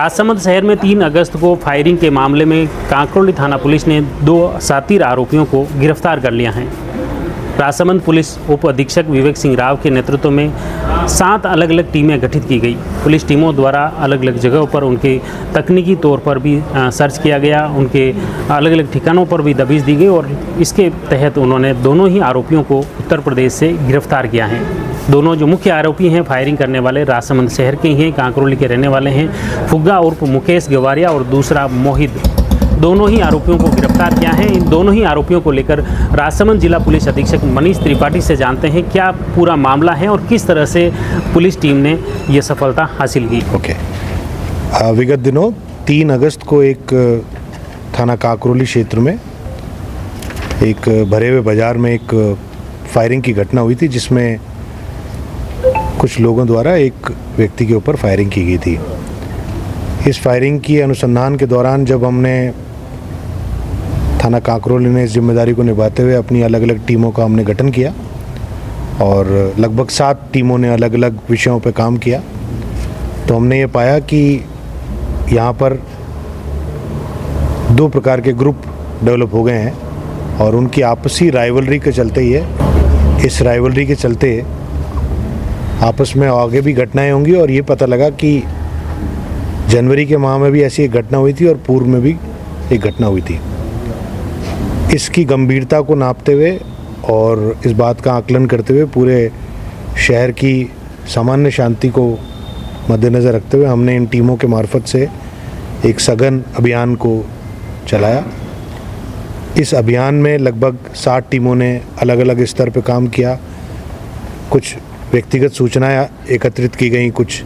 राजसमंद शहर में 3 अगस्त को फायरिंग के मामले में कांकरोली थाना पुलिस ने 2 शातिर आरोपियों को गिरफ्तार कर लिया है। राजसमंद पुलिस उप अधीक्षक विवेक सिंह राव के नेतृत्व में 7 अलग अलग टीमें गठित की गई। पुलिस टीमों द्वारा अलग अलग जगहों पर उनके तकनीकी तौर पर भी सर्च किया गया, उनके अलग अलग ठिकानों पर भी दबिश दी गई और इसके तहत उन्होंने दोनों ही आरोपियों को उत्तर प्रदेश से गिरफ्तार किया है। दोनों जो मुख्य आरोपी हैं फायरिंग करने वाले राजसमंद शहर के ही हैं, कांकरोली के रहने वाले हैं। फुग्गा उर्फ मुकेश गवारिया और दूसरा मोहित, दोनों ही आरोपियों को गिरफ्तार किया है। इन दोनों ही आरोपियों को लेकर राजसमंद जिला पुलिस अधीक्षक मनीष त्रिपाठी से जानते हैं क्या पूरा मामला है और किस तरह से पुलिस टीम ने ये सफलता हासिल की। विगत दिनों 3 अगस्त को एक थाना कांकरोली क्षेत्र में एक भरे हुए बाजार में एक फायरिंग की घटना हुई थी, जिसमें कुछ लोगों द्वारा एक व्यक्ति के ऊपर फायरिंग की गई थी। इस फायरिंग की अनुसंधान के दौरान जब हमने थाना कांकरोली ने इस जिम्मेदारी को निभाते हुए अपनी अलग अलग टीमों का हमने गठन किया और लगभग 7 टीमों ने अलग अलग विषयों पर काम किया, तो हमने ये पाया कि यहाँ पर 2 प्रकार के ग्रुप डेवलप हो गए हैं और उनकी आपसी राइवलरी के चलते ही है। इस राइवलरी के चलते आपस में आगे भी घटनाएं होंगी और ये पता लगा कि जनवरी के माह में भी ऐसी एक घटना हुई थी और पूर्व में भी एक घटना हुई थी। इसकी गंभीरता को नापते हुए और इस बात का आकलन करते हुए पूरे शहर की सामान्य शांति को मद्देनज़र रखते हुए हमने इन टीमों के मार्फत से एक सघन अभियान को चलाया। इस अभियान में लगभग 60 टीमों ने अलग अलग स्तर पर काम किया। कुछ व्यक्तिगत सूचनाएं एकत्रित की गई, कुछ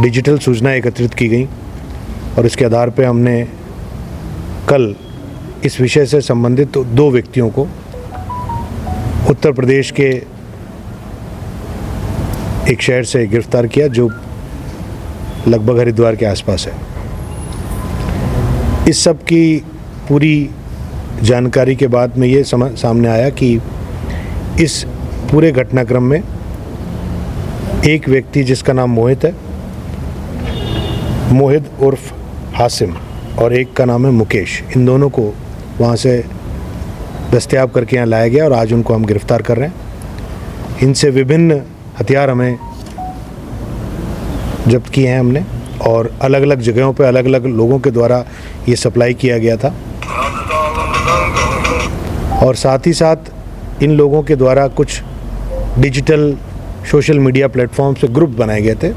डिजिटल सूचनाएं एकत्रित की गई और इसके आधार पर हमने कल इस विषय से संबंधित 2 व्यक्तियों को उत्तर प्रदेश के एक शहर से गिरफ्तार किया जो लगभग हरिद्वार के आसपास है। इस सब की पूरी जानकारी के बाद में ये सामने आया कि इस पूरे घटनाक्रम में एक व्यक्ति जिसका नाम मोहित है, मोहित उर्फ हासिम, और एक का नाम है मुकेश, इन दोनों को वहाँ से दस्तयाब करके यहाँ लाया गया और आज उनको हम गिरफ्तार कर रहे हैं। इनसे विभिन्न हथियार हमें जब्त किए हैं हमने और अलग अलग जगहों पर अलग अलग लोगों के द्वारा ये सप्लाई किया गया था और साथ ही साथ इन लोगों के द्वारा कुछ डिजिटल सोशल मीडिया प्लेटफॉर्म से ग्रुप बनाए गए थे।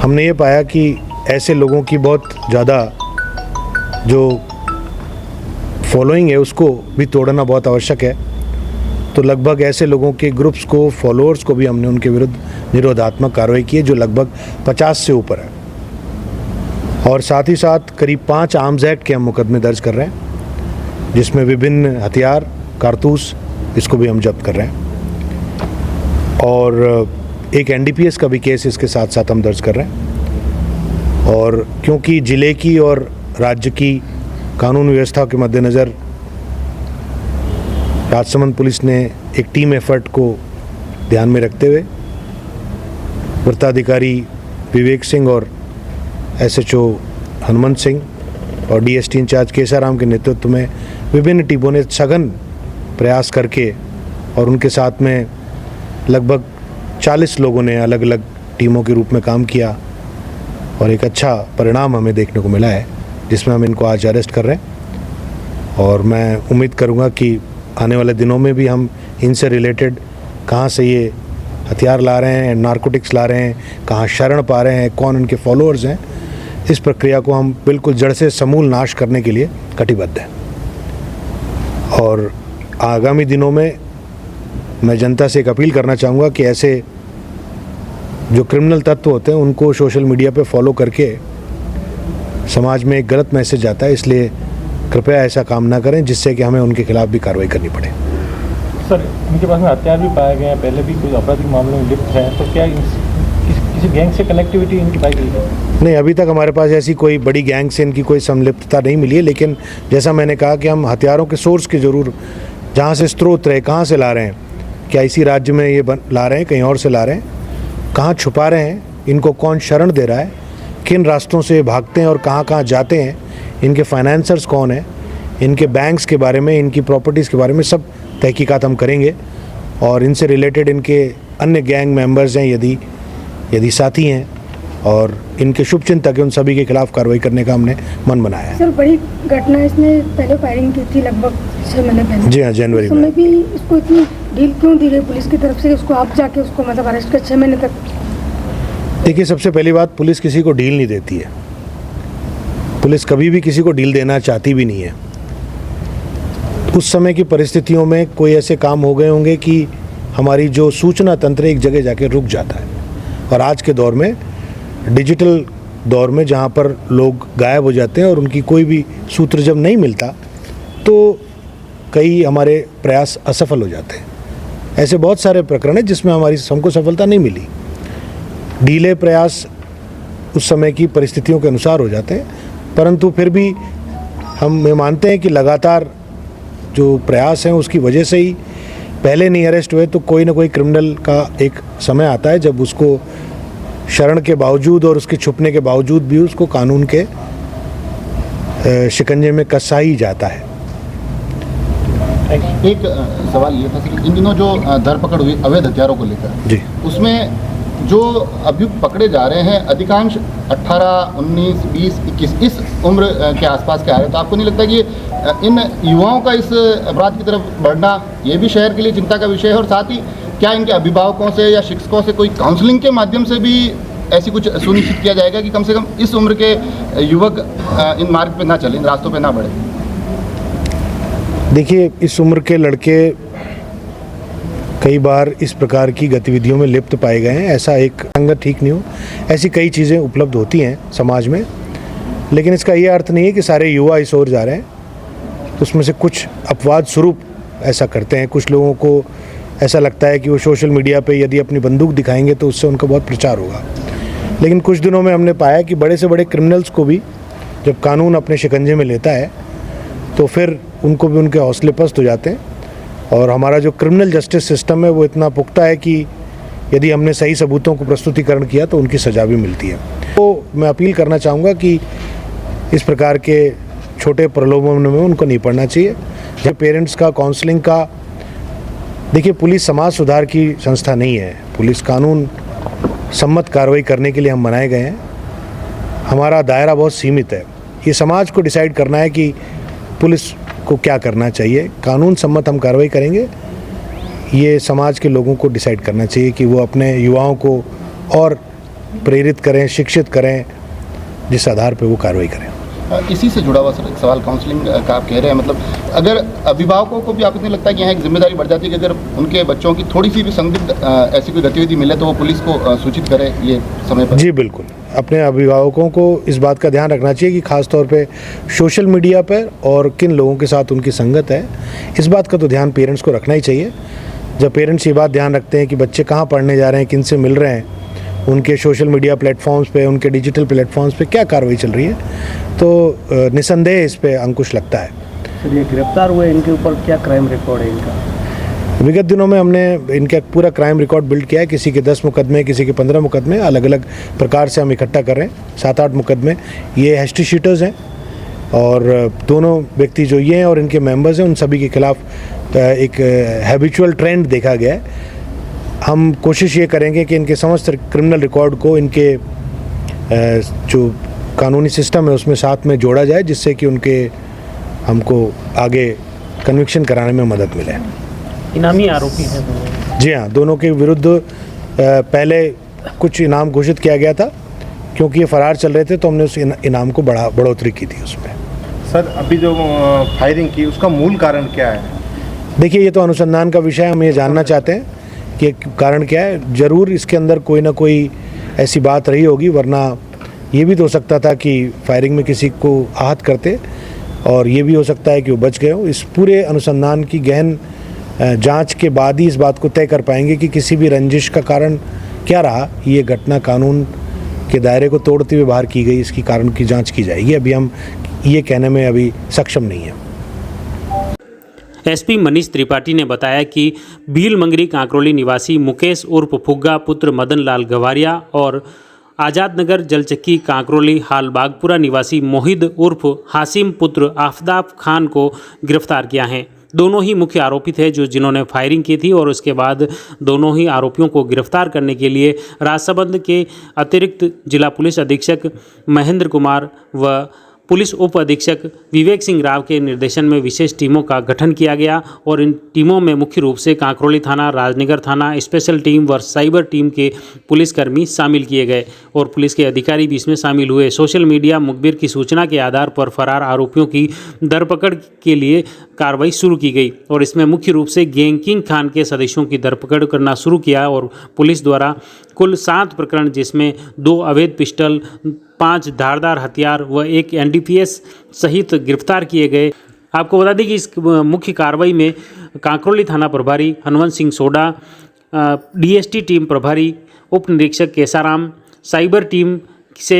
हमने ये पाया कि ऐसे लोगों की बहुत ज़्यादा जो फॉलोइंग है उसको भी तोड़ना बहुत आवश्यक है, तो लगभग ऐसे लोगों के ग्रुप्स को, फॉलोअर्स को भी हमने उनके विरुद्ध निरोधात्मक कार्रवाई की है जो लगभग 50 से ऊपर है और साथ ही साथ करीब 5 आर्म्स एक्ट के हम मुकदमे दर्ज कर रहे हैं जिसमें विभिन्न हथियार, कारतूस, इसको भी हम जब्त कर रहे हैं और एक NDPS का भी केस इसके साथ साथ हम दर्ज कर रहे हैं। और क्योंकि ज़िले की और राज्य की कानून व्यवस्था के मद्देनज़र राजसमंद पुलिस ने एक टीम एफर्ट को ध्यान में रखते हुए वृत्ताधिकारी विवेक सिंह और SHO हनुमंत सिंह और DST इंचार्ज केसाराम के नेतृत्व में विभिन्न टीमों ने सघन प्रयास करके और उनके साथ में लगभग 40 लोगों ने अलग अलग टीमों के रूप में काम किया और एक अच्छा परिणाम हमें देखने को मिला है जिसमें हम इनको आज अरेस्ट कर रहे हैं और मैं उम्मीद करूंगा कि आने वाले दिनों में भी हम इनसे रिलेटेड कहां से ये हथियार ला रहे हैं, नारकोटिक्स ला रहे हैं, कहां शरण पा रहे हैं, कौन इनके फॉलोअर्स हैं, इस प्रक्रिया को हम बिल्कुल जड़ से समूल नाश करने के लिए कटिबद्ध हैं। और आगामी दिनों में मैं जनता से एक अपील करना चाहूँगा कि ऐसे जो क्रिमिनल तत्व होते हैं उनको सोशल मीडिया पे फॉलो करके समाज में एक गलत मैसेज आता है, इसलिए कृपया ऐसा काम ना करें जिससे कि हमें उनके खिलाफ भी कार्रवाई करनी पड़े। सर, इनके पास में हथियार भी पाए गए हैं, पहले भी कुछ आपराधिक मामलों में लिप्त है, तो क्या किसी गैंग से कनेक्टिविटी इनकी पाई गई है? नहीं, अभी तक हमारे पास ऐसी कोई बड़ी गैंग से इनकी कोई संलिप्तता नहीं मिली है, लेकिन जैसा मैंने कहा कि हम हथियारों के सोर्स के ज़रूर, जहाँ से स्रोत रहे, कहाँ से ला रहे हैं, क्या इसी राज्य में ये ला रहे हैं, कहीं और से ला रहे हैं, कहाँ छुपा रहे हैं, इनको कौन शरण दे रहा है, किन रास्तों से भागते हैं और कहाँ कहाँ जाते हैं, इनके फाइनेंसर्स कौन हैं, इनके बैंक्स के बारे में, इनकी प्रॉपर्टीज़ के बारे में सब तहकीकात हम करेंगे। और इनसे रिलेटेड इनके अन्य गैंग मेंबर्स हैं यदि साथी हैं और इनके शुभचिंतक हैं, उन सभी के खिलाफ कार्रवाई करने का हमने मन बनाया है। सर, बड़ी घटना, इसने पहले फायरिंग की थी लगभग 6 महीने पहले। जी हाँ, जनवरी उस समय में। भी इसको इतनी ढील क्यों दी गई पुलिस की तरफ से, उसको आप जाके उसको मतलब अरेस्ट कर 6 महीने तक? देखिए, सबसे पहली बात, पुलिस किसी को डील नहीं देती है। पुलिस कभी भी किसी को डील देना चाहती भी नहीं है। उस समय की परिस्थितियों में कोई ऐसे काम हो गए होंगे कि हमारी जो सूचना तंत्र एक जगह जाके रुक जाता है। और आज के दौर में, डिजिटल दौर में, जहाँ पर लोग गायब हो जाते हैं और उनकी कोई भी सूत्र जब नहीं मिलता, तो कई हमारे प्रयास असफल हो जाते हैं। ऐसे बहुत सारे प्रकरण हैं जिसमें हमको सफलता नहीं मिली। ढीले प्रयास उस समय की परिस्थितियों के अनुसार हो जाते हैं, परंतु फिर भी हम मानते हैं कि लगातार जो प्रयास हैं उसकी वजह से ही पहले नहीं अरेस्ट हुए, तो कोई ना कोई क्रिमिनल का एक समय आता है जब उसको शरण के बावजूद और उसके छुपने के बावजूद भी उसको कानून के शिकंजे में कसा ही जाता है। एक सवाल ये था कि इन दिनों जो धरपकड़ हुई अवैध हथियारों को लेकर जी, उसमें जो अभियुक्त पकड़े जा रहे हैं अधिकांश 18, 19, 20, 21 इस उम्र के आसपास के आ रहे हैं, तो आपको नहीं लगता कि इन युवाओं का इस अपराध की तरफ बढ़ना ये भी शहर के लिए चिंता का विषय है? और साथ ही क्या इनके अभिभावकों से या शिक्षकों से कोई काउंसलिंग के माध्यम से भी ऐसी कुछ सुनिश्चित किया जाएगा कि कम से कम इस उम्र के युवक इन मार्ग पे ना चलें, इन रास्तों पे ना बढ़े? देखिए, इस उम्र के लड़के कई बार इस प्रकार की गतिविधियों में लिप्त पाए गए हैं। ऐसा एक संगत ठीक नहीं हो, ऐसी कई चीज़ें उपलब्ध होती हैं समाज में, लेकिन इसका ये अर्थ नहीं है कि सारे युवा इस ओर जा रहे हैं। उसमें से कुछ अपवाद स्वरूप ऐसा करते हैं। कुछ लोगों को ऐसा लगता है कि वो सोशल मीडिया पे यदि अपनी बंदूक दिखाएंगे तो उससे उनका बहुत प्रचार होगा। लेकिन कुछ दिनों में हमने पाया कि बड़े से बड़े क्रिमिनल्स को भी जब कानून अपने शिकंजे में लेता है तो फिर उनको भी उनके हौसले पस्त हो जाते हैं। और हमारा जो क्रिमिनल जस्टिस सिस्टम है वो इतना पुख्ता है कि यदि हमने सही सबूतों को प्रस्तुतिकरण किया तो उनकी सज़ा भी मिलती है। तो मैं अपील करना चाहूँगा कि इस प्रकार के छोटे प्रलोभन में उनको नहीं पड़ना चाहिए। जब पेरेंट्स का, काउंसलिंग का, देखिए, पुलिस समाज सुधार की संस्था नहीं है। पुलिस कानून सम्मत कार्रवाई करने के लिए हम बनाए गए हैं। हमारा दायरा बहुत सीमित है। ये समाज को डिसाइड करना है कि पुलिस को क्या करना चाहिए। कानून सम्मत हम कार्रवाई करेंगे, ये समाज के लोगों को डिसाइड करना चाहिए कि वो अपने युवाओं को और प्रेरित करें, शिक्षित करें, जिस आधार पे वो कार्रवाई करें। इसी से जुड़ा हुआ सर एक सवाल काउंसलिंग का आप कह रहे हैं, मतलब अगर अभिभावकों को भी आपको नहीं लगता है कि यहाँ एक जिम्मेदारी बढ़ जाती है कि अगर उनके बच्चों की थोड़ी सी भी संदिग्ध ऐसी कोई गतिविधि मिले तो वो पुलिस को सूचित करे ये समय पर? जी बिल्कुल, अपने अभिभावकों को इस बात का ध्यान रखना चाहिए कि खास तौर पे सोशल मीडिया पर और किन लोगों के साथ उनकी संगत है, इस बात का तो ध्यान पेरेंट्स को रखना ही चाहिए। जब पेरेंट्स ये बात ध्यान रखते हैं कि बच्चे कहाँ पढ़ने जा रहे हैं, किन से मिल रहे हैं, उनके सोशल मीडिया प्लेटफॉर्म्स पे, उनके डिजिटल प्लेटफॉर्म्स पे क्या कार्रवाई चल रही है, तो निसंदेह इस पे अंकुश लगता है। सर, ये गिरफ्तार हुए, इनके ऊपर क्या क्राइम रिकॉर्ड है इनका? विगत दिनों में हमने इनका पूरा क्राइम रिकॉर्ड बिल्ड किया है। किसी के 10 मुकदमे, किसी के 15 मुकदमे, अलग अलग प्रकार से हम इकट्ठा कर रहे हैं। 7-8 मुकदमे ये हिस्ट्री शीटर्स हैं और दोनों व्यक्ति जो ये हैं और इनके मेंबर्स हैं, उन सभी के खिलाफ एक हैबिचुअल ट्रेंड देखा गया है। हम कोशिश ये करेंगे कि इनके समस्त क्रिमिनल रिकॉर्ड को इनके जो कानूनी सिस्टम है उसमें साथ में जोड़ा जाए, जिससे कि उनके हमको आगे कन्विक्शन कराने में मदद मिले। इनामी आरोपी हैं दोनों? जी हाँ, दोनों के विरुद्ध पहले कुछ इनाम घोषित किया गया था। क्योंकि ये फरार चल रहे थे तो हमने उस इनाम को बढ़ोतरी की थी उसमें। सर, अभी जो फायरिंग की उसका मूल कारण क्या है? देखिए, ये तो अनुसंधान का विषय है। हम ये जानना चाहते हैं कि कारण क्या है। ज़रूर इसके अंदर कोई ना कोई ऐसी बात रही होगी, वरना ये भी तो हो सकता था कि फायरिंग में किसी को आहत करते, और ये भी हो सकता है कि वो बच गए हो। इस पूरे अनुसंधान की गहन जांच के बाद ही इस बात को तय कर पाएंगे कि किसी भी रंजिश का कारण क्या रहा। ये घटना कानून के दायरे को तोड़ते हुए बाहर की गई, इसकी कारण की जांच की जाएगी। अभी हम ये कहने में अभी सक्षम नहीं है। एसपी मनीष त्रिपाठी ने बताया कि भील मंगरी कांकरोली निवासी मुकेश उर्फ फुग्गा पुत्र मदन लाल गवारिया और आज़ाद नगर जलचक्की कांकरोली हाल बागपुरा निवासी मोहिद उर्फ हासिम पुत्र आफ्ताब खान को गिरफ्तार किया है। दोनों ही मुख्य आरोपी थे जिन्होंने फायरिंग की थी और उसके बाद दोनों ही आरोपियों को गिरफ्तार करने के लिए राजसमंद के अतिरिक्त जिला पुलिस अधीक्षक महेंद्र कुमार व पुलिस उप अधीक्षक विवेक सिंह राव के निर्देशन में विशेष टीमों का गठन किया गया और इन टीमों में मुख्य रूप से कांकरोली थाना, राजनगर थाना, स्पेशल टीम व साइबर टीम के पुलिसकर्मी शामिल किए गए और पुलिस के अधिकारी भी इसमें शामिल हुए। सोशल मीडिया मुखबिर की सूचना के आधार पर फरार आरोपियों की धरपकड़ के लिए कार्रवाई शुरू की गई और इसमें मुख्य रूप से गैंग किंग खान के सदस्यों की धरपकड़ करना शुरू किया और पुलिस द्वारा कुल 7 प्रकरण जिसमें 2 अवैध पिस्टल, 5 धारदार हथियार व 1 NDPS सहित गिरफ्तार किए गए। आपको बता दें कि इस मुख्य कार्रवाई में कांकरोली थाना प्रभारी Hanumant Singh soda, DST team प्रभारी उप निरीक्षक केसाराम, साइबर टीम से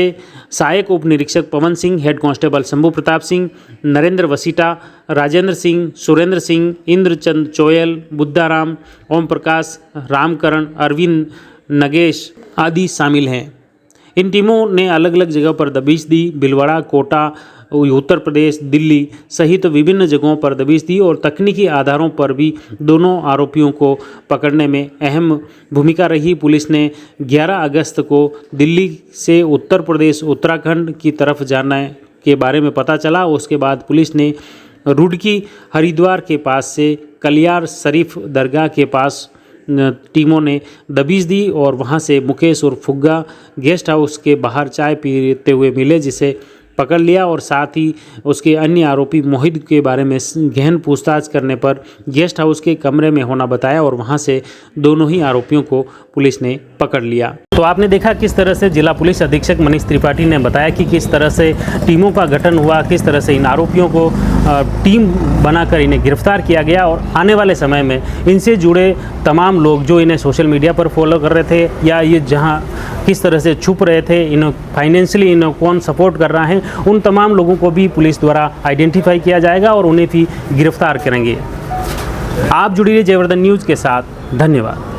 सहायक उप निरीक्षक पवन सिंह, हेड कांस्टेबल शंभू प्रताप सिंह, नरेंद्र वसीटा, राजेंद्र सिंह, सुरेंद्र सिंह, इंद्रचंद चोयल, बुद्धाराम, ओम प्रकाश, रामकरण, अरविंद, नगेश आदि शामिल हैं। इन टीमों ने अलग अलग जगह पर दबिश दी। भिलवाड़ा, कोटा, उत्तर प्रदेश, दिल्ली सहित विभिन्न जगहों पर दबिश दी और तकनीकी आधारों पर भी दोनों आरोपियों को पकड़ने में अहम भूमिका रही। पुलिस ने 11 अगस्त को दिल्ली से उत्तर प्रदेश, उत्तराखंड की तरफ जाने के बारे में पता चला। उसके बाद पुलिस ने रुड़की, हरिद्वार के पास से कलियार शरीफ दरगाह के पास टीमों ने दबिश दी और वहां से मुकेश और फुग्गा गेस्ट हाउस के बाहर चाय पीते हुए मिले, जिसे पकड़ लिया और साथ ही उसके अन्य आरोपी मोहिद के बारे में गहन पूछताछ करने पर गेस्ट हाउस के कमरे में होना बताया और वहां से दोनों ही आरोपियों को पुलिस ने पकड़ लिया। तो आपने देखा किस तरह से जिला पुलिस अधीक्षक मनीष त्रिपाठी ने बताया कि किस तरह से टीमों का गठन हुआ, किस तरह से इन आरोपियों को टीम बनाकर इन्हें गिरफ्तार किया गया और आने वाले समय में इनसे जुड़े तमाम लोग जो इन्हें सोशल मीडिया पर फॉलो कर रहे थे या ये जहां किस तरह से छुप रहे थे, इन्हें फाइनेंशियली इन्हें कौन सपोर्ट कर रहा है, उन तमाम लोगों को भी पुलिस द्वारा आइडेंटिफाई किया जाएगा और उन्हें भी गिरफ्तार करेंगे। आप जुड़िए जयवर्धन न्यूज़ के साथ। धन्यवाद।